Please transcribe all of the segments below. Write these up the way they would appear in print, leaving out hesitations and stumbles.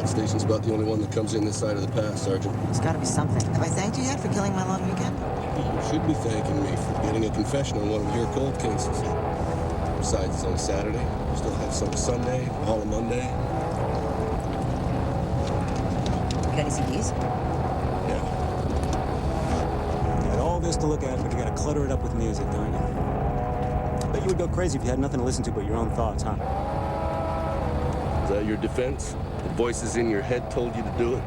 That station's about the only one that comes in this side of the pass, Sergeant. There's got to be something. Have I thanked you yet for killing my long weekend? You should be thanking me for getting a confession on one of your cold cases. Besides, it's only Saturday. We still have some Sunday, all of Monday. You got any CDs? Yeah. You got all this to look at, but you gotta clutter it up with music, don't you? I bet you would go crazy if you had nothing to listen to but your own thoughts, huh? Is that your defense? The voices in your head told you to do it?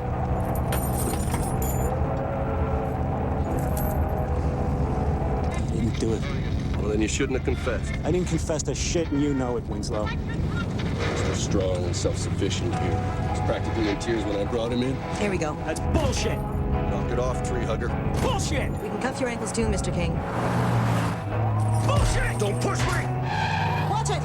I didn't do it. Well, then you shouldn't have confessed. I didn't confess to shit, and you know it, Winslow. Mr. Strong and self-sufficient here. He was practically in tears when I brought him in. Here we go. That's bullshit! Knock it off, tree hugger. Bullshit! We can cuff your ankles too, Mr. King. Bullshit! Don't push me! Watch it!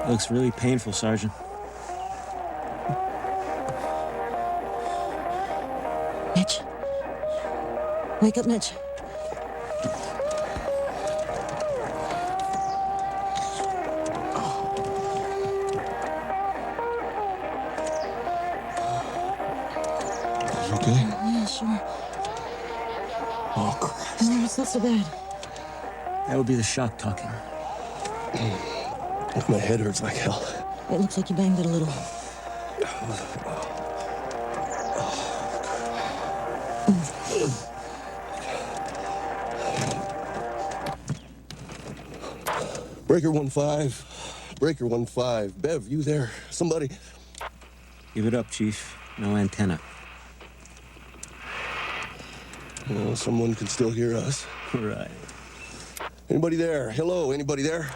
Looks really painful, Sergeant. Mitch. Wake up, Mitch. You okay? Yeah, sure. Oh, Christ. No, it's not so bad. That would be the shock talking. My head hurts like hell. It looks like you banged it a little. Breaker 1-5. Breaker 1-5. Bev, you there? Somebody. Give it up, Chief. No antenna. Well, someone can still hear us. Right. Anybody there? Hello, anybody there?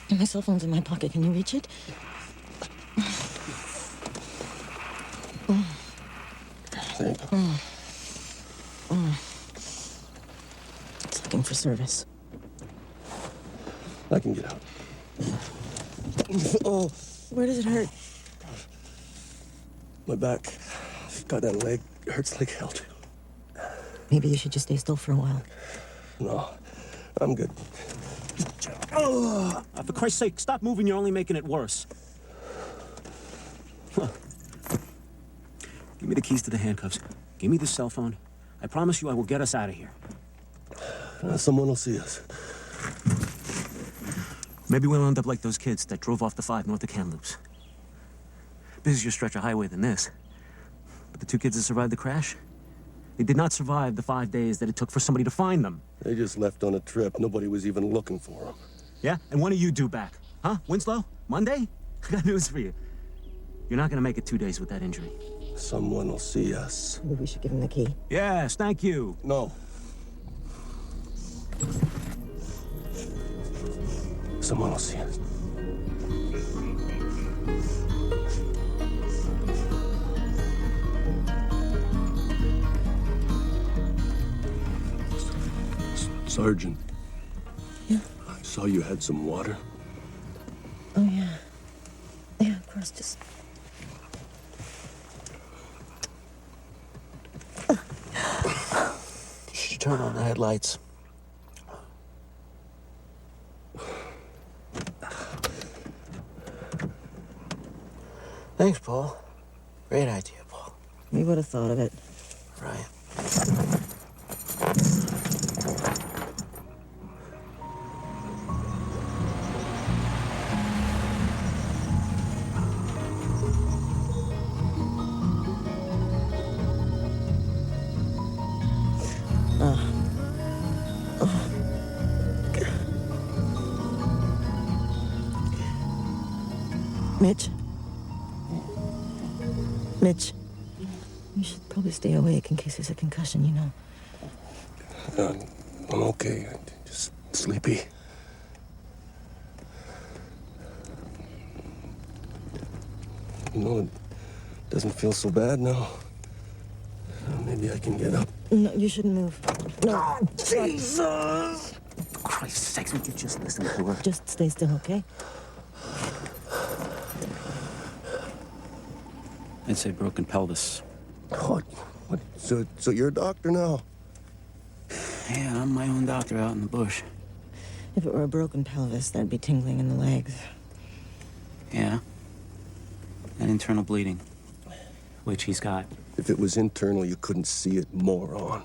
My cell phone's in my pocket. Can you reach it? There you go. It's looking for service. I can get out. Oh, Where does it hurt? my back. God, that leg hurts like hell, too. Maybe you should just stay still for a while. No, I'm good. For Christ's sake, stop moving. You're only making it worse. Huh. Give me the keys to the handcuffs. Give me the cell phone. I promise you I will get us out of here. Someone will see us. Maybe we'll end up like those kids that drove off the 5 north of Kamloops. Busier stretch of highway than this. But the 2 kids that survived the crash, They did not survive the 5 days that it took for somebody to find them. They just left on a trip. Nobody was even looking for them. Yeah? And when are you due back? Huh, Winslow? Monday? I got news for you. You're not gonna make it 2 days with that injury. Someone will see us. Maybe we should give him the key. Yes, thank you. No. Someone will see us. Sergeant. Yeah? I saw you had some water. Oh, yeah. Yeah, of course, just... You should turn on the headlights. Thanks, Paul. Great idea, Paul. We would have thought of it. Right. Mitch? Mitch? You should probably stay awake in case there's a concussion, you know. I'm okay. Just sleepy. You know, it doesn't feel so bad now. Maybe I can get up. No, you shouldn't move. No. Jesus! For Christ's sakes, would you just listen to her? Just stay still, okay? I'd say broken pelvis. What? So you're a doctor now? Yeah, I'm my own doctor out in the bush. If it were a broken pelvis, that'd be tingling in the legs. Yeah. And internal bleeding, which he's got. If it was internal, you couldn't see it, moron.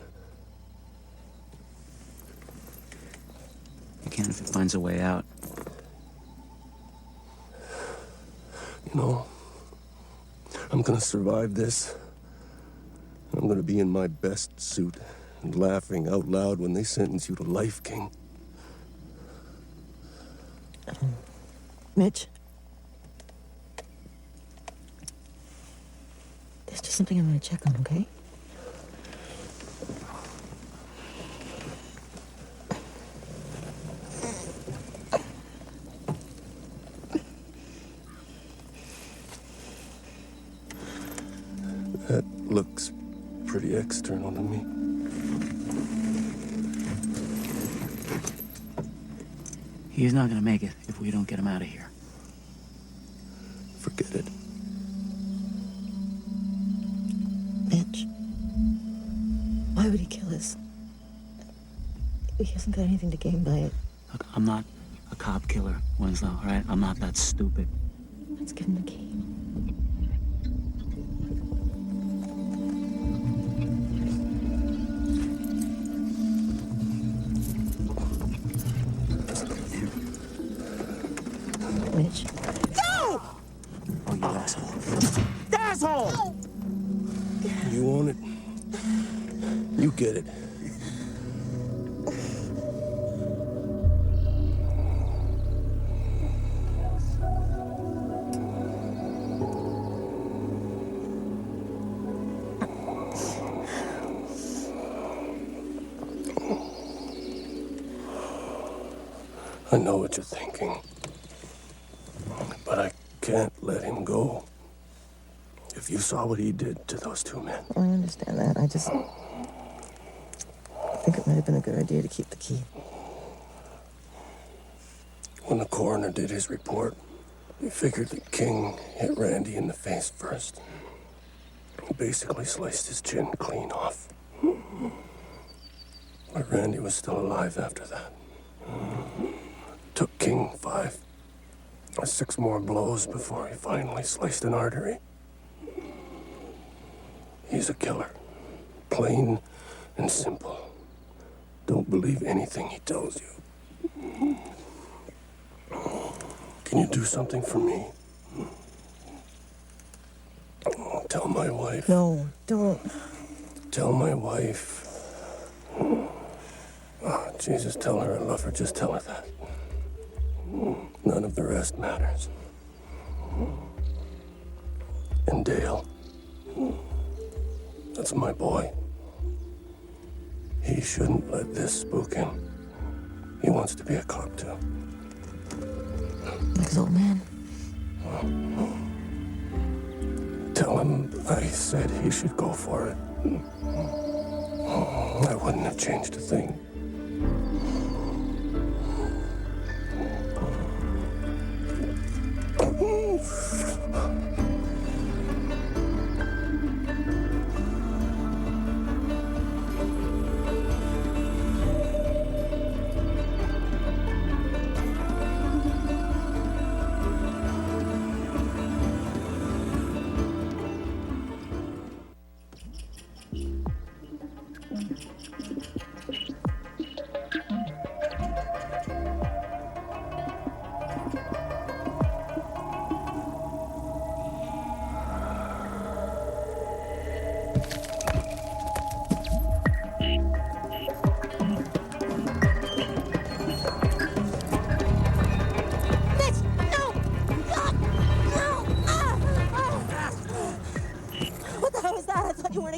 You can if it finds a way out. You know, I'm gonna survive this. I'm gonna be in my best suit and laughing out loud when they sentence you to life, King. Mitch? There's just something I'm gonna check on, okay? That looks pretty external to me. He's not gonna make it if we don't get him out of here. Forget it. Mitch? Why would he kill us? He hasn't got anything to gain by it. Look, I'm not a cop killer, Winslow, all right? I'm not that stupid. Let's give him the key. Mitch? No! Oh, you asshole. Asshole! You want it? You get it. I know what you're thinking. But I can't let him go. If you saw what he did to those two men. I understand that. I think it might have been a good idea to keep the key. When the coroner did his report, he figured that King hit Randy in the face first. He basically sliced his chin clean off. But Randy was still alive after that. Took King 5 or 6 more blows before he finally sliced an artery. He's a killer. Plain and simple. Don't believe anything he tells you. Can you do something for me? Tell my wife. No, don't. Tell my wife. Oh, Jesus, tell her I love her. Just tell her that. None of the rest matters. And Dale. That's my boy. He shouldn't let this spook him. He wants to be a cop, too. Like his old man. Tell him I said he should go for it. I wouldn't have changed a thing.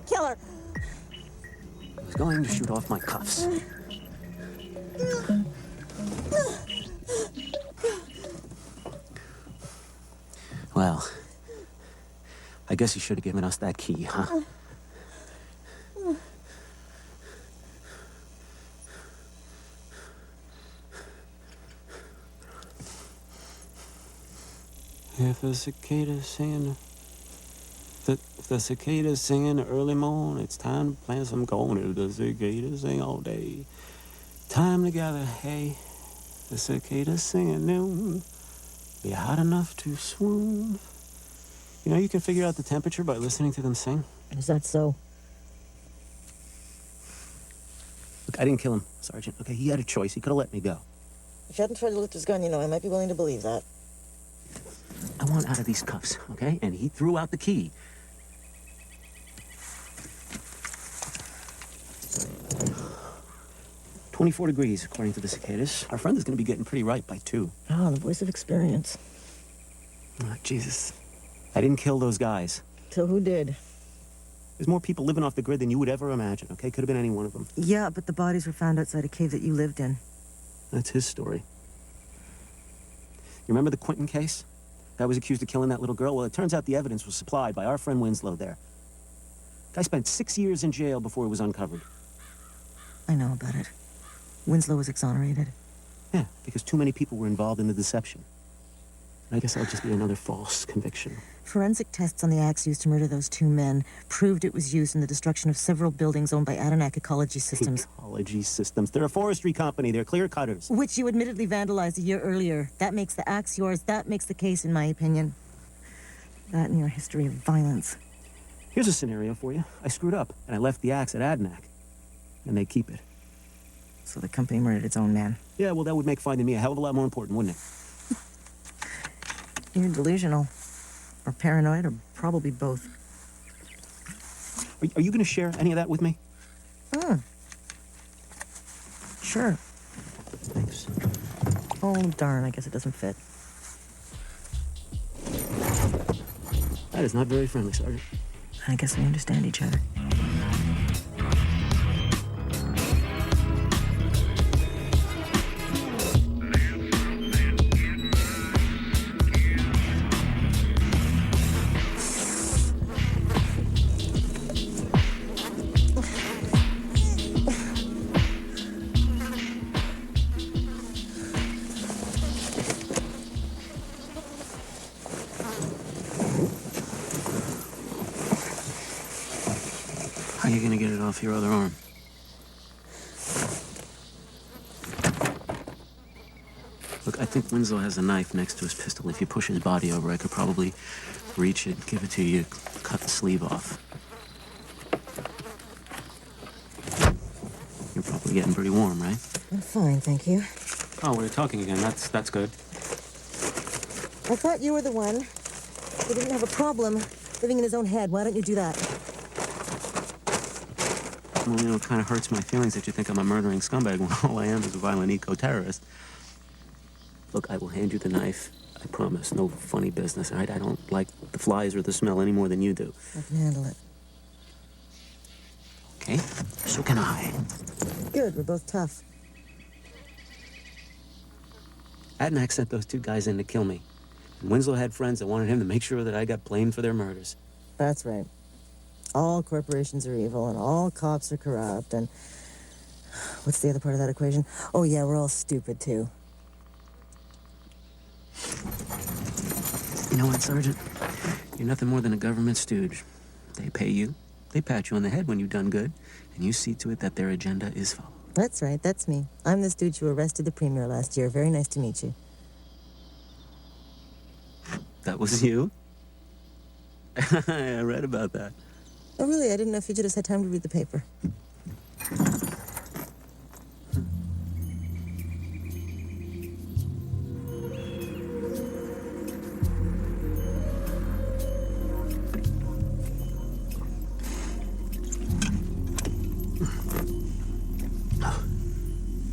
Killer. I was going to shoot off my cuffs. Well, I guess you should have given us that key, huh? If a cicada's singing, if the cicada's singing early morn, it's time to plant some corn. If the cicadas sing all day, time to gather hay. The cicadas sing at noon, be hot enough to swoon. You know, you can figure out the temperature by listening to them sing. Is that so? Look, I didn't kill him, Sergeant. Okay, he had a choice. He could have let me go. If you hadn't tried to lift his gun, I might be willing to believe that. I want out of these cuffs, okay? And he threw out the key. "24 degrees, according to the cicadas. Our friend is going to be getting pretty ripe by 2. Oh, the voice of experience. Oh, Jesus. I didn't kill those guys. So who did? There's more people living off the grid than you would ever imagine, okay? Could have been any one of them. Yeah, but the bodies were found outside a cave that you lived in. That's his story. You remember the Quentin case? Guy was accused of killing that little girl. Well, it turns out the evidence was supplied by our friend Winslow there. Guy spent 6 years in jail before it was uncovered. I know about it. Winslow was exonerated. Yeah, because too many people were involved in the deception. I guess that'll just be another false conviction. Forensic tests on the axe used to murder those 2 men proved it was used in the destruction of several buildings owned by Adenac Ecology Systems. Ecology Systems. They're a forestry company. They're clear cutters. Which you admittedly vandalized a year earlier. That makes the axe yours. That makes the case, in my opinion. That and your history of violence. Here's a scenario for you. I screwed up, and I left the axe at Adenac. And they keep it. So the company murdered its own man. Yeah, well, that would make finding me a hell of a lot more important, wouldn't it? You're delusional. Or paranoid, or probably both. Are you going to share any of that with me? Sure. Thanks. Oh, darn, I guess it doesn't fit. That is not very friendly, Sergeant. I guess we understand each other. How are you going to get it off your other arm? Look, I think Winslow has a knife next to his pistol. If you push his body over, I could probably reach it, give it to you, cut the sleeve off. You're probably getting pretty warm, right? I'm fine, thank you. Oh, we're talking again. That's good. I thought you were the one who didn't have a problem living in his own head. Why don't you do that? Well, you know, it kind of hurts my feelings that you think I'm a murdering scumbag when all I am is a violent eco-terrorist. Look, I will hand you the knife. I promise. No funny business, all right? I don't like the flies or the smell any more than you do. I can handle it. Okay? So can I. Good, we're both tough. Adnak sent those two guys in to kill me. And Winslow had friends that wanted him to make sure that I got blamed for their murders. That's right. All corporations are evil, and all cops are corrupt, and... What's the other part of that equation? Oh, yeah, we're all stupid, too. You know what, Sergeant? You're nothing more than a government stooge. They pay you, they pat you on the head when you've done good, and you see to it that their agenda is followed. That's right, that's me. I'm the stooge who arrested the premier last year. Very nice to meet you. That was you? I read about that. Oh, really? I didn't know if you just had time to read the paper.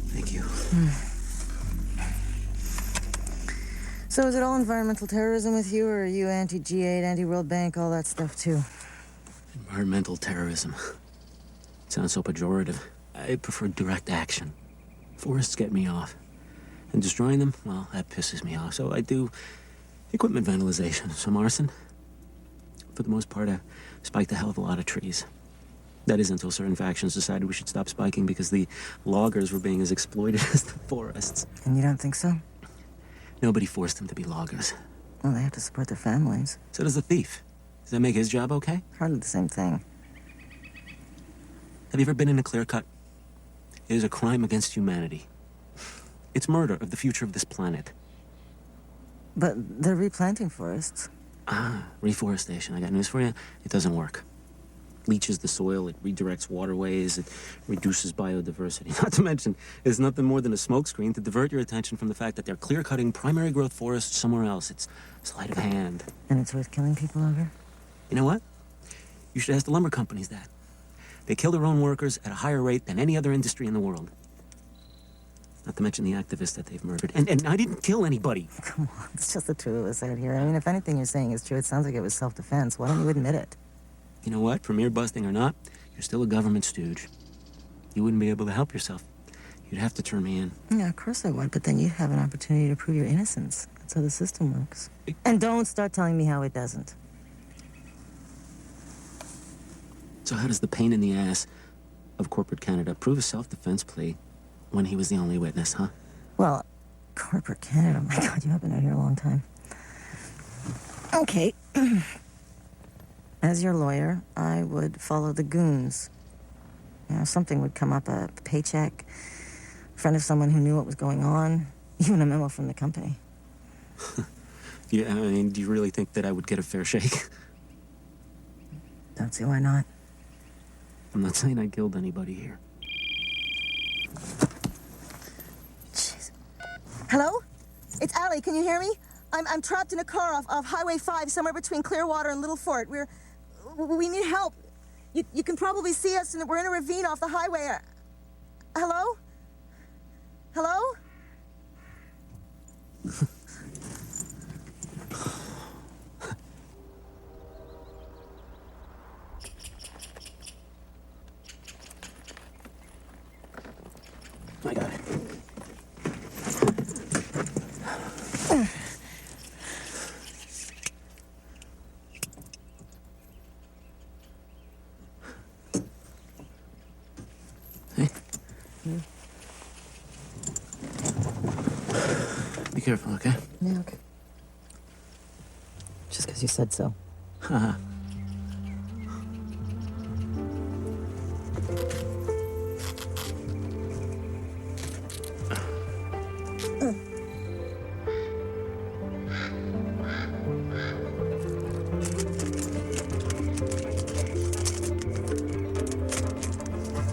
Thank you. So is it all environmental terrorism with you, or are you anti-G8, anti-World Bank, all that stuff, too? Environmental terrorism. Sounds so pejorative. I prefer direct action. Forests get me off. And destroying them, well, that pisses me off. So I do equipment vandalization, some arson. For the most part, I spiked a hell of a lot of trees. That is until certain factions decided we should stop spiking because the loggers were being as exploited as the forests. And you don't think so? Nobody forced them to be loggers. Well, they have to support their families. So does the thief. Does that make his job okay? Hardly the same thing. Have you ever been in a clear cut? It is a crime against humanity. It's murder of the future of this planet. But they're replanting forests. Reforestation. I got news for you. It doesn't work. Leaches the soil, it redirects waterways, it reduces biodiversity. Not to mention, it's nothing more than a smokescreen to divert your attention from the fact that they're clear-cutting primary growth forests somewhere else. It's sleight of hand. And it's worth killing people over? You know what? You should ask the lumber companies that. They kill their own workers at a higher rate than any other industry in the world. Not to mention the activists that they've murdered. And I didn't kill anybody. Come on, it's just the two of us out here. I mean, if anything you're saying is true, it sounds like it was self-defense. Why don't you admit it? You know what? Premier busting or not, you're still a government stooge. You wouldn't be able to help yourself. You'd have to turn me in. Yeah, of course I would, but then you'd have an opportunity to prove your innocence. That's how the system works. And don't start telling me how it doesn't. So how does the pain in the ass of corporate Canada prove a self-defense plea when he was the only witness, huh? Well, corporate Canada, my God, you have been out here a long time. Okay. As your lawyer, I would follow the goons. You know, something would come up, a paycheck, a friend of someone who knew what was going on, even a memo from the company. Yeah, I mean, do you really think that I would get a fair shake? Don't see why not. I'm not saying I killed anybody here. Jeez. Hello? It's Allie, can you hear me? I'm trapped in a car off Highway 5, somewhere between Clearwater and Little Fort. We need help. You can probably see us, and we're in a ravine off the highway. Hello? Hello? I got it. Be careful, okay? Yeah, okay. Just because you said so. Haha.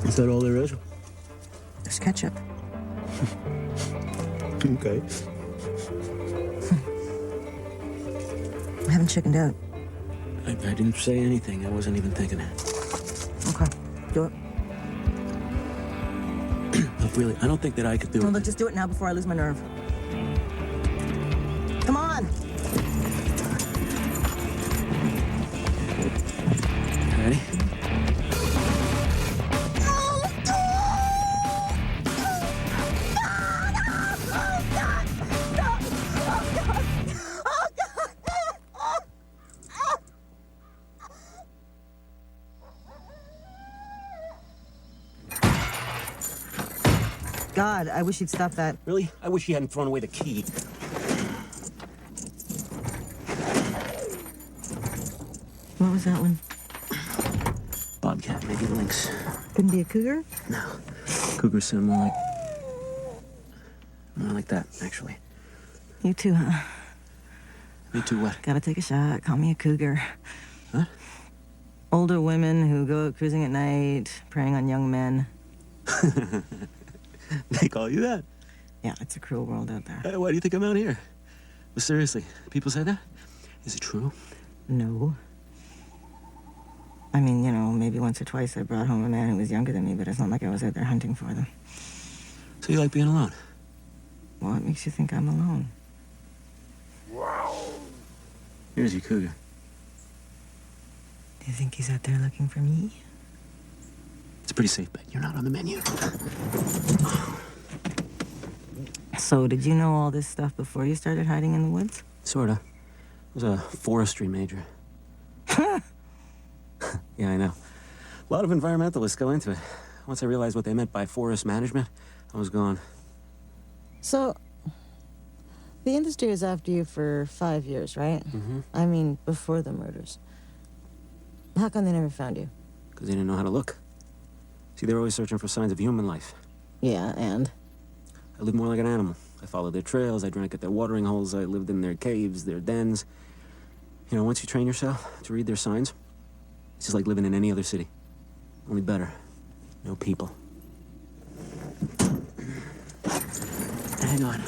Is that all there is? There's ketchup. Okay. I haven't chickened out. I didn't say anything. I wasn't even thinking it. Okay, do it. No, really, I don't think that I could do No, it. look, just do it now before I lose my nerve. Come on. Ready? God, I wish you'd stop that. Really? I wish you hadn't thrown away the key. What was that one? Bobcat, maybe lynx. Couldn't be a cougar? No. Cougar sound more like that, actually. You too, huh? Me too, what? Gotta take a shot. Call me a cougar. Huh? Older women who go out cruising at night, preying on young men. They call you that? Yeah, it's a cruel world out there. Hey, why do you think I'm out here? But seriously, people say that? Is it true? No. I mean, you know, maybe once or twice I brought home a man who was younger than me, but it's not like I was out there hunting for them. So you like being alone? What makes you think I'm alone? Here's your cougar. Do you think he's out there looking for me? It's a pretty safe bet. You're not on the menu. So, did you know all this stuff before you started hiding in the woods? Sorta. I was a forestry major. Yeah, I know. A lot of environmentalists go into it. Once I realized what they meant by forest management, I was gone. So, the industry is after you for 5 years, right? Mm-hmm. I mean, before the murders. How come they never found you? Because they didn't know how to look. See, they were always searching for signs of human life. Yeah, and? I lived more like an animal. I followed their trails, I drank at their watering holes, I lived in their caves, their dens. You know, once you train yourself to read their signs, it's just like living in any other city. Only better. No people. Hang on.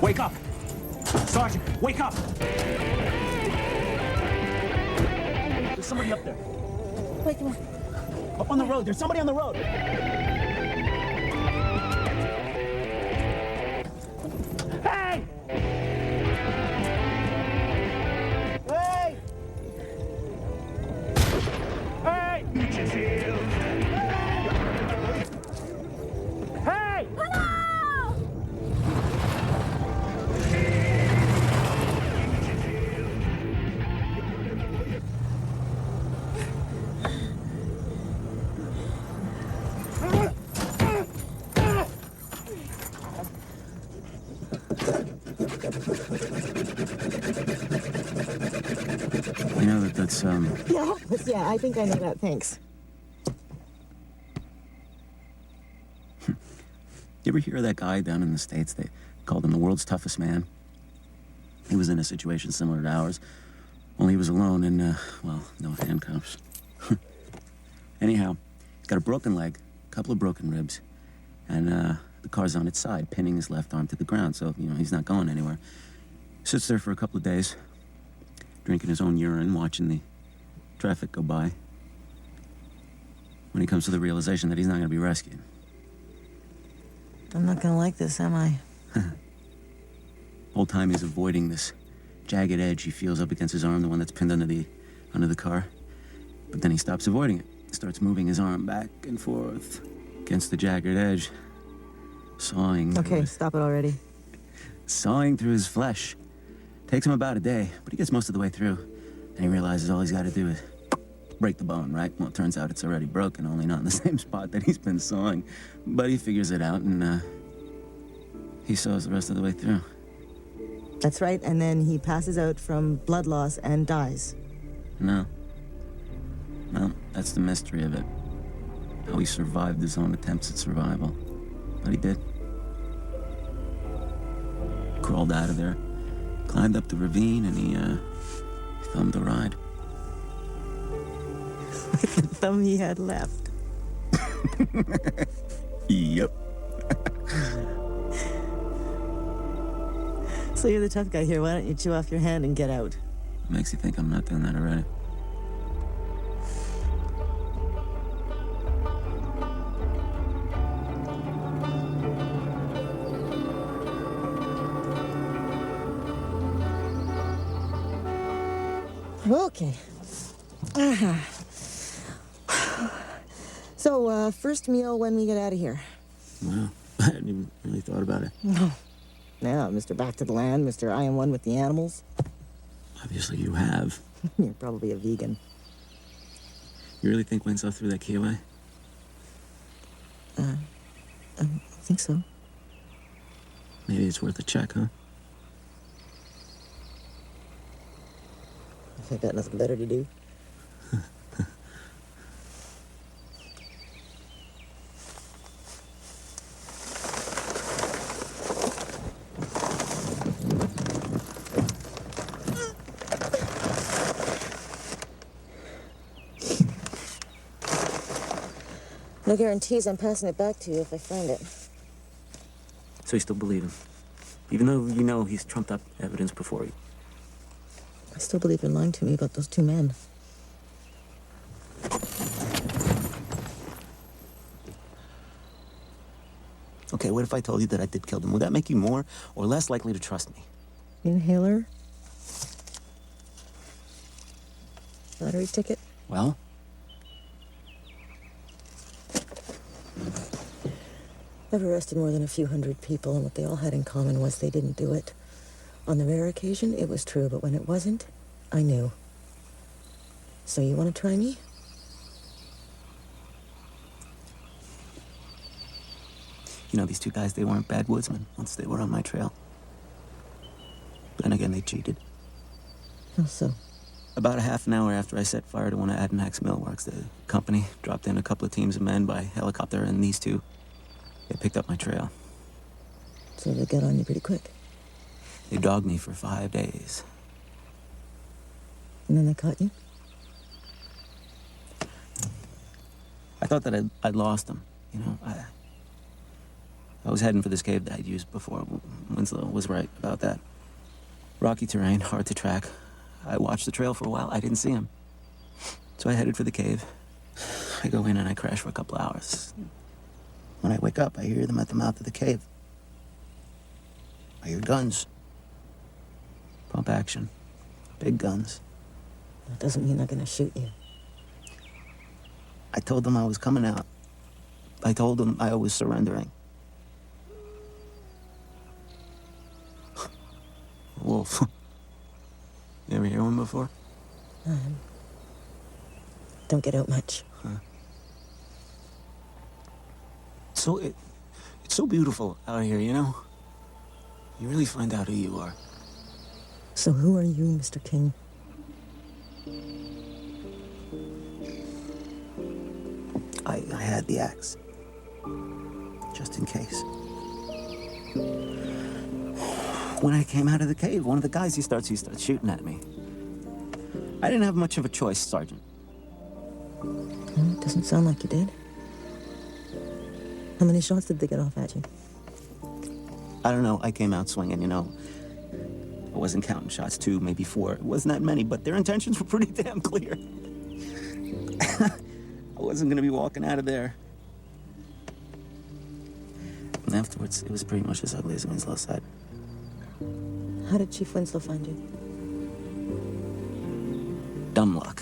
Wake up! Sergeant, wake up! There's somebody up there. Wait, come on. Up on the road. There's somebody on the road. Hey! Hey! Hey! Hey! You know that's Yeah, I think I know that. Thanks. You ever hear of that guy down in the States? They called him the world's toughest man. He was in a situation similar to ours, only he was alone and, well, no handcuffs. Anyhow, he's got a broken leg, a couple of broken ribs, and the car's on its side, pinning his left arm to the ground, so, you know, he's not going anywhere. Sits there for a couple of days, drinking his own urine, watching the traffic go by, when he comes to the realization that he's not going to be rescued. I'm not gonna like this, am I? Whole time he's avoiding this jagged edge he feels up against his arm, the one that's pinned under the car. But then he stops avoiding it, starts moving his arm back and forth against the jagged edge, sawing. Okay, stop it already. Sawing through his flesh. Takes him about a day, but he gets most of the way through. And he realizes all he's got to do is break the bone, right? Well, it turns out it's already broken, only not in the same spot that he's been sawing. But he figures it out, and He saw us the rest of the way through. That's right, and then he passes out from blood loss and dies. No. No, that's the mystery of it. How he survived his own attempts at survival. But he did. Crawled out of there, climbed up the ravine, and he thumbed the ride. With the thumb he had left. Yep. So you're the tough guy here. Why don't you chew off your hand and get out? Makes you think I'm not doing that already. Okay. So, first meal when we get out of here. Wow. I hadn't even really thought about it. No. Now, Mr. Back to the Land, Mr. I am one with the animals. Obviously you have. You're probably a vegan. You really think Winslow threw that key away? I think so. Maybe it's worth a check, huh? I got nothing better to do. No guarantees I'm passing it back to you if I find it. So you still believe him? Even though you know he's trumped up evidence before you? I still believe you're lying to me about those two men. Okay, what if I told you that I did kill them? Would that make you more or less likely to trust me? Inhaler? Lottery ticket? Well? I've arrested more than a few hundred people, and what they all had in common was they didn't do it. On the rare occasion, it was true, but when it wasn't, I knew. So you want to try me? You know, these two guys, they weren't bad woodsmen once they were on my trail. Then again, they cheated. How so? About a half an hour after I set fire to one of Adenhack's millworks, the company dropped in a couple of teams of men by helicopter, and these two, they picked up my trail. So they got on you pretty quick. They dogged me for 5 days. And then they caught you? I thought that I'd lost them, you know. I was heading for this cave that I'd used before. Winslow was right about that. Rocky terrain, hard to track. I watched the trail for a while. I didn't see him. So I headed for the cave. I go in and I crash for a couple hours. When I wake up, I hear them at the mouth of the cave. I hear guns. Pump action. Big guns. That doesn't mean they're going to shoot you. I told them I was coming out. I told them I was surrendering. Wolf. You ever hear one before? Don't get out much. So it's so beautiful out here, you know? You really find out who you are. So who are you, Mr. King? I had the axe. Just in case. When I came out of the cave, one of the guys, he starts shooting at me. I didn't have much of a choice, Sergeant. It doesn't sound like you did. How many shots did they get off at you? I don't know. I came out swinging, you know. I wasn't counting shots, 2, maybe 4. It wasn't that many, but their intentions were pretty damn clear. I wasn't going to be walking out of there. And afterwards, it was pretty much as ugly as Winslow said. How did Chief Winslow find you? Dumb luck.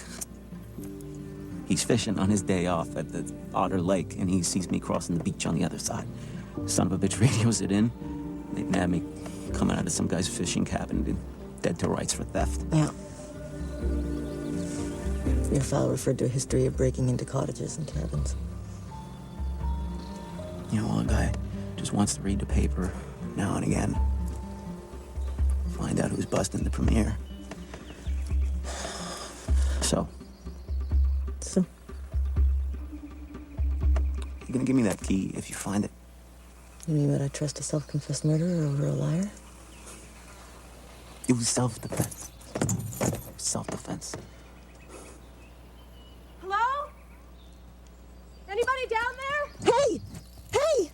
He's fishing on his day off at the Otter Lake, and he sees me crossing the beach on the other side. Son of a bitch radios it in. They nab me coming out of some guy's fishing cabin, dead to rights for theft. Yeah. Your file referred to a history of breaking into cottages and cabins. You know, a guy Just wants to read the paper now and again. Find out who's busting the premiere. So, you're gonna give me that key if you find it. You mean would I trust a self-confessed murderer over a liar? It was self-defense. Self-defense. Hello? Anybody down there? Hey! Hey!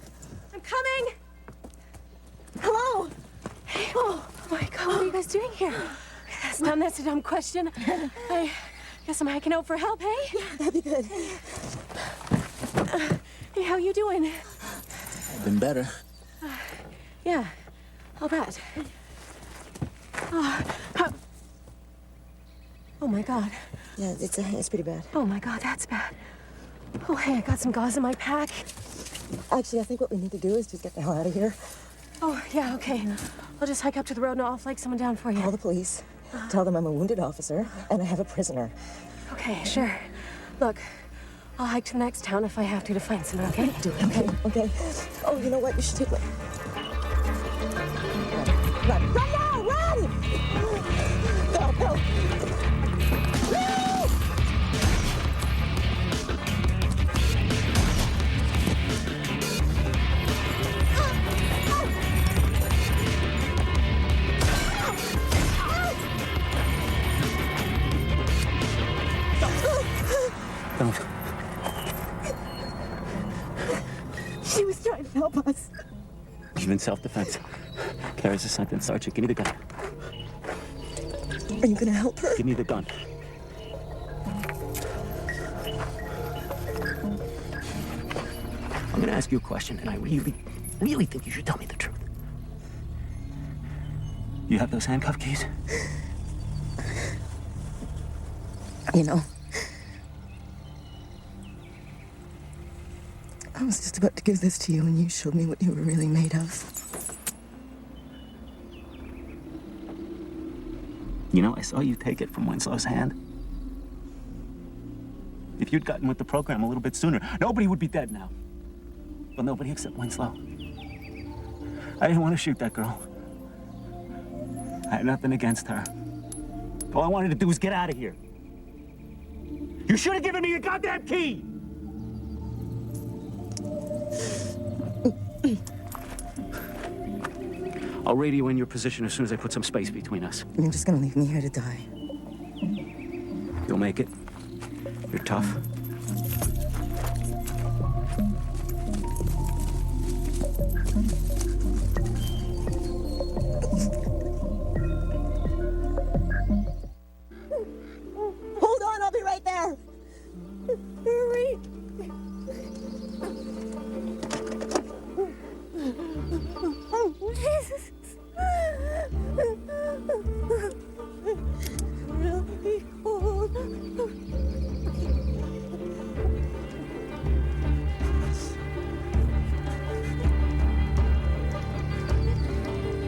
I'm coming. Hello! Hey, oh my God, what are you guys doing here? That's a dumb question. I guess I'm hiking out for help, hey? Yeah, that'd be good. Hey, how you doing? Been better. Yeah, I'll bet. Oh my God. Yeah, it's pretty bad. Oh my God, that's bad. Oh, hey, I got some gauze in my pack. Actually, I think what we need to do is just get the hell out of here. Oh, yeah, okay. I'll just hike up to the road and I'll flag someone down for you. Call the police. Tell them I'm a wounded officer and I have a prisoner. Okay, sure. Look, I'll hike to the next town if I have to find someone, okay? Do it, okay? Oh, you know what? You should take... Run, run now, run! Help, help! Don't. She was trying to help us. Even self-defense. Carries a sentence. Sergeant, give me the gun. Are you gonna help her? Give me the gun. I'm gonna ask you a question, and I really, really think you should tell me the truth. You have those handcuff keys? You know, I was just about to give this to you and you showed me what you were really made of. You know, I saw you take it from Winslow's hand. If you'd gotten with the program a little bit sooner, nobody would be dead now. Well, nobody except Winslow. I didn't want to shoot that girl. I had nothing against her. All I wanted to do was get out of here. You should have given me your goddamn key! I'll radio in your position as soon as I put some space between us. You're just gonna leave me here to die. You'll make it. You're tough. Hold on, I'll be right there. Hurry. Jesus. Really cold.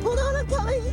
Hold on, I'm coming.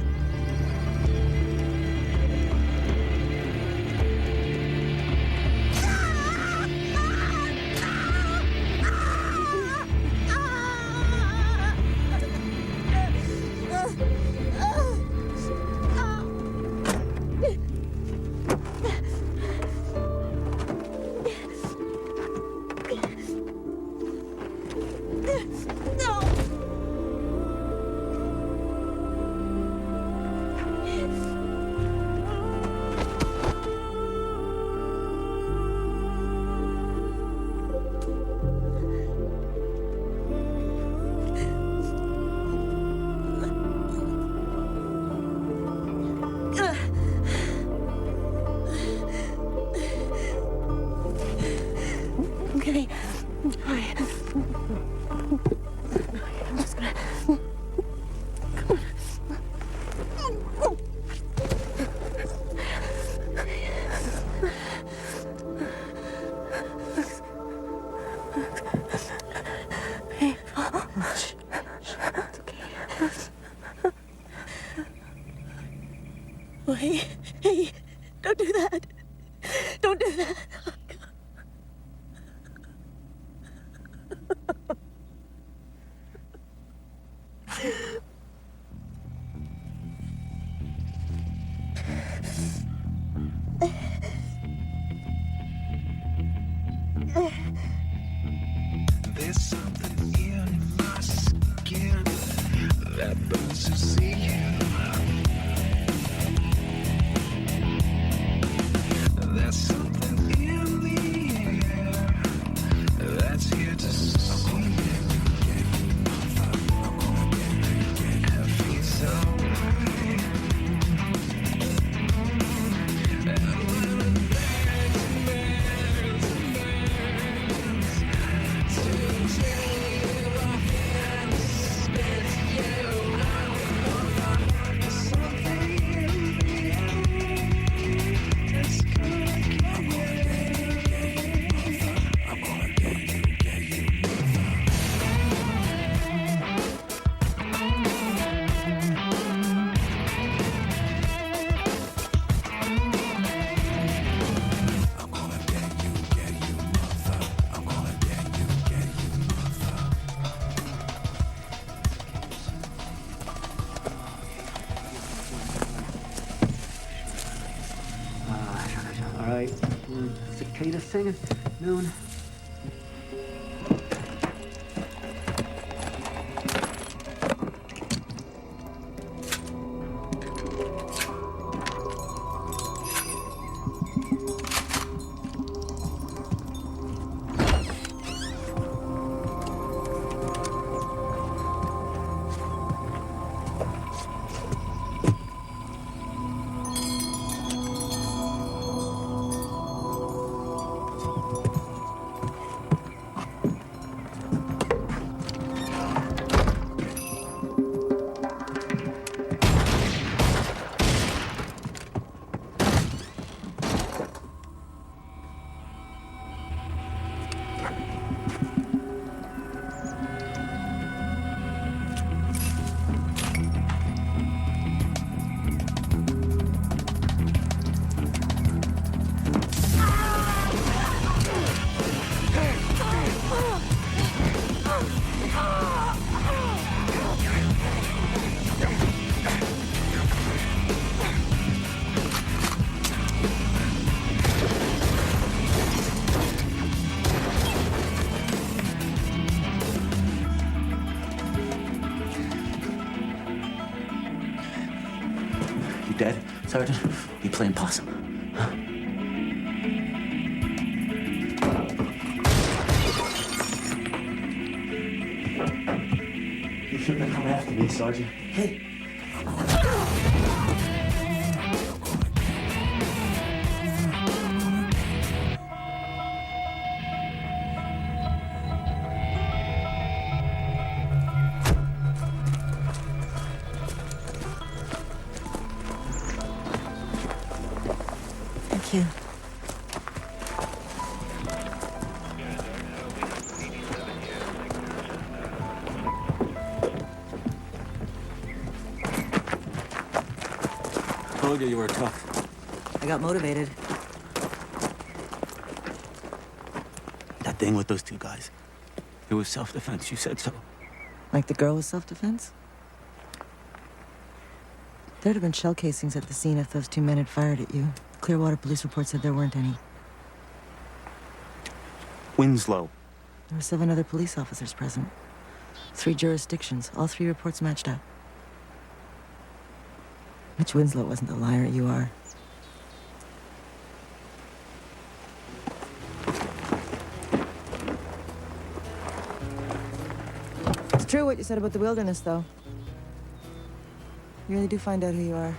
Okay. All right. I'm just gonna... Hey. Shh. It's okay. Oh, hey. Hey. Don't do that. Don't do that. There's something in my skin that burns to see you. There's something in the air that's here to see you. I feel so high. And when it burns and burns and burns to feel my hands, it's you. There's something in the air that's gonna get you. I'm gonna get you. I'm gonna get you, mother. I'm gonna get you, mother. All right. Cicada singing. Noon. You dead, Sergeant? You playing possum? Huh? You shouldn't have come after me, Sergeant. Hey. Thank you. Told you were tough. I got motivated. That thing with those two guys. It was self-defense. You said so. Like the girl with self-defense? There'd have been shell casings at the scene if those two men had fired at you. Clearwater police report said there weren't any. Winslow. There were 7 other police officers present. 3 jurisdictions. All 3 reports matched up. Mitch Winslow wasn't the liar you are. It's true what you said about the wilderness, though. You really do find out who you are.